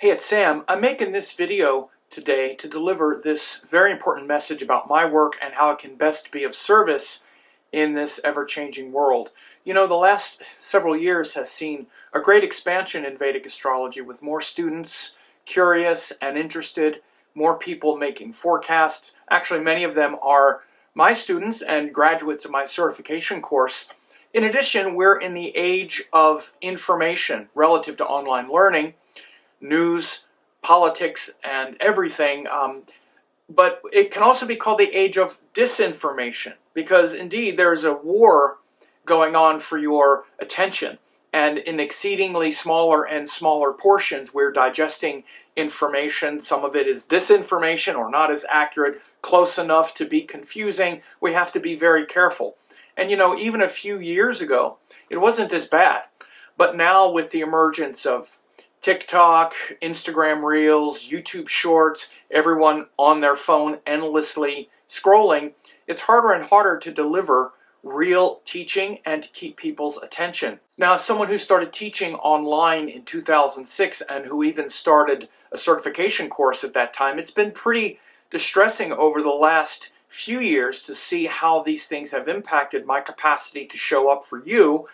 Hey, it's Sam. I'm making this video today to deliver this very important message about my work and how it can best be of service in this ever-changing world. You know, the last several years has seen a great expansion in Vedic astrology with more students curious and interested, more people making forecasts. Actually, many of them are my students and graduates of my certification course. In addition, we're in the age of information relative to online learning, news, politics, and everything. But it can also be called the age of disinformation, because indeed there's a war going on for your attention. And in exceedingly smaller and smaller portions, we're digesting information. Some of it is disinformation or not as accurate, close enough to be confusing. We have to be very careful. And you know, even a few years ago, it wasn't this bad. But now with the emergence of TikTok, Instagram Reels, YouTube Shorts, everyone on their phone endlessly scrolling, it's harder and harder to deliver real teaching and to keep people's attention. Now, as someone who started teaching online in 2006 and who even started a certification course at that time, it's been pretty distressing over the last few years to see how these things have impacted my capacity to show up for you,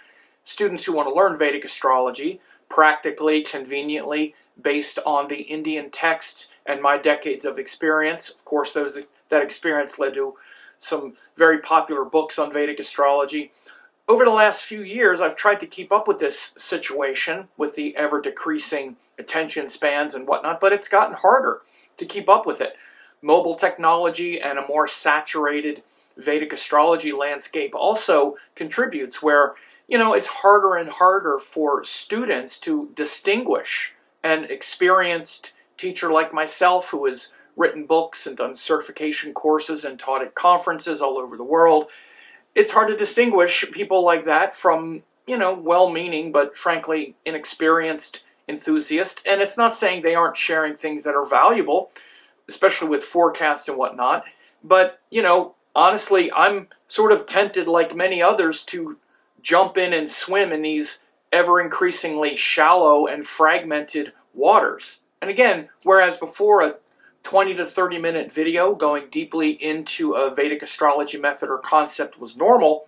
students who want to learn Vedic astrology, practically, conveniently, based on the Indian texts and my decades of experience. Of course, that experience led to some very popular books on Vedic astrology. Over the last few years, I've tried to keep up with this situation, with the ever-decreasing attention spans and whatnot, but it's gotten harder to keep up with it. Mobile technology and a more saturated Vedic astrology landscape also contributes, where you know, it's harder and harder for students to distinguish. An experienced teacher like myself, who has written books and done certification courses and taught at conferences all over the world, it's hard to distinguish people like that from, you know, well-meaning but frankly inexperienced enthusiasts. And it's not saying they aren't sharing things that are valuable, especially with forecasts and whatnot. But, you know, honestly, I'm sort of tempted, like many others, to jump in and swim in these ever-increasingly shallow and fragmented waters. And again, whereas before a 20 to 30 minute video going deeply into a Vedic astrology method or concept was normal,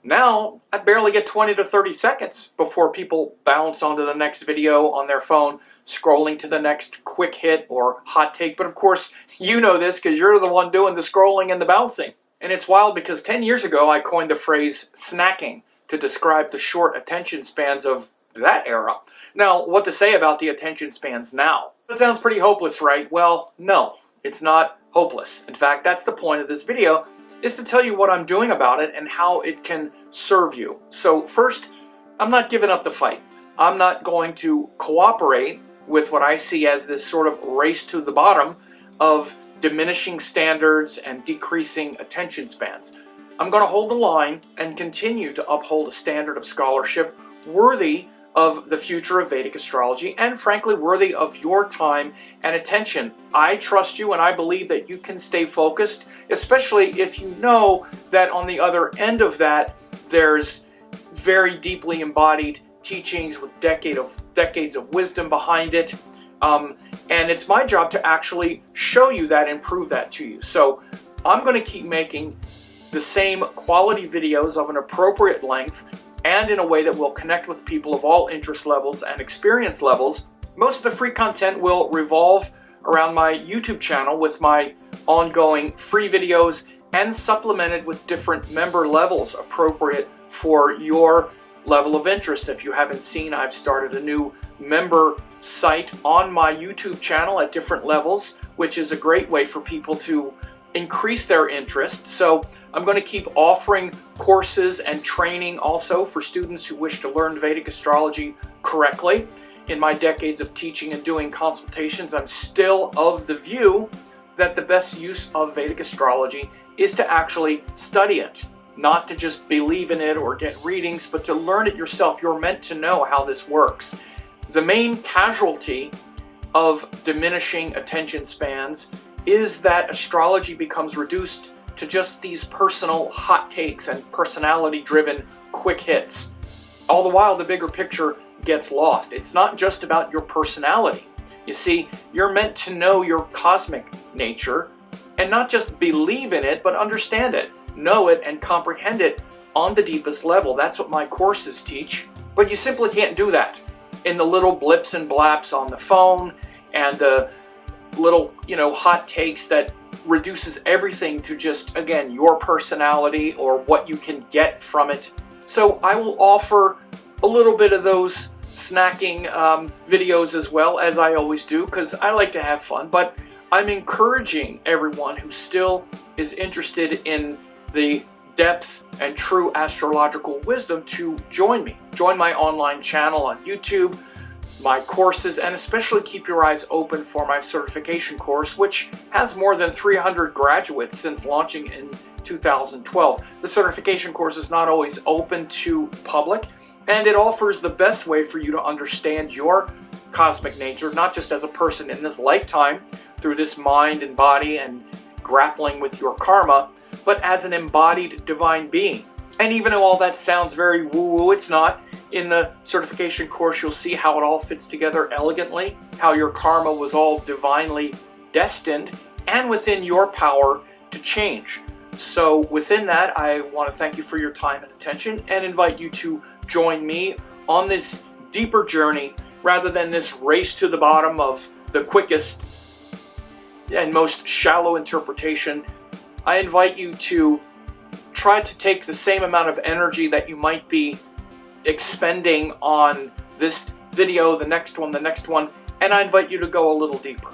now I barely get 20 to 30 seconds before people bounce onto the next video on their phone, scrolling to the next quick hit or hot take. But of course, you know this because you're the one doing the scrolling and the bouncing. And it's wild because 10 years ago I coined the phrase snacking to describe the short attention spans of that era. Now, what to say about the attention spans now? That sounds pretty hopeless, right? Well, no, it's not hopeless. In fact, that's the point of this video, is to tell you what I'm doing about it and how it can serve you. So first, I'm not giving up the fight. I'm not going to cooperate with what I see as this sort of race to the bottom of diminishing standards and decreasing attention spans. I'm going to hold the line and continue to uphold a standard of scholarship worthy of the future of Vedic astrology and frankly worthy of your time and attention. I trust you and I believe that you can stay focused, especially if you know that on the other end of that there's very deeply embodied teachings with decades of wisdom behind it. And it's my job to actually show you that and prove that to you. So I'm going to keep making the same quality videos of an appropriate length and in a way that will connect with people of all interest levels and experience levels. Most of the free content will revolve around my YouTube channel with my ongoing free videos and supplemented with different member levels appropriate for your level of interest. If you haven't seen, I've started a new member site on my YouTube channel at different levels, which is a great way for people to increase their interest. So I'm going to keep offering courses and training also for students who wish to learn Vedic astrology correctly. In my decades of teaching and doing consultations, I'm still of the view that the best use of Vedic astrology is to actually study it, not to just believe in it or get readings, but to learn it yourself. You're meant to know how this works. The main casualty of diminishing attention spans is that astrology becomes reduced to just these personal hot takes and personality-driven quick hits. All the while, the bigger picture gets lost. It's not just about your personality. You see, you're meant to know your cosmic nature and not just believe in it, but understand it, know it, and comprehend it on the deepest level. That's what my courses teach. But you simply can't do that in the little blips and blaps on the phone and the little, hot takes that reduces everything to just, again, your personality or what you can get from it. So I will offer a little bit of those snacking videos as well, as I always do, because I like to have fun. But I'm encouraging everyone who still is interested in the depth and true astrological wisdom to join me. Join my online channel on YouTube, my courses, and especially keep your eyes open for my certification course, which has more than 300 graduates since launching in 2012. The certification course is not always open to public, and it offers the best way for you to understand your cosmic nature, not just as a person in this lifetime through this mind and body and grappling with your karma, but as an embodied divine being. And even though all that sounds very woo-woo, it's not. In the certification course, you'll see how it all fits together elegantly, how your karma was all divinely destined and within your power to change. So within that, I want to thank you for your time and attention and invite you to join me on this deeper journey rather than this race to the bottom of the quickest and most shallow interpretation. I invite you to try to take the same amount of energy that you might be expending on this video, the next one, and I invite you to go a little deeper.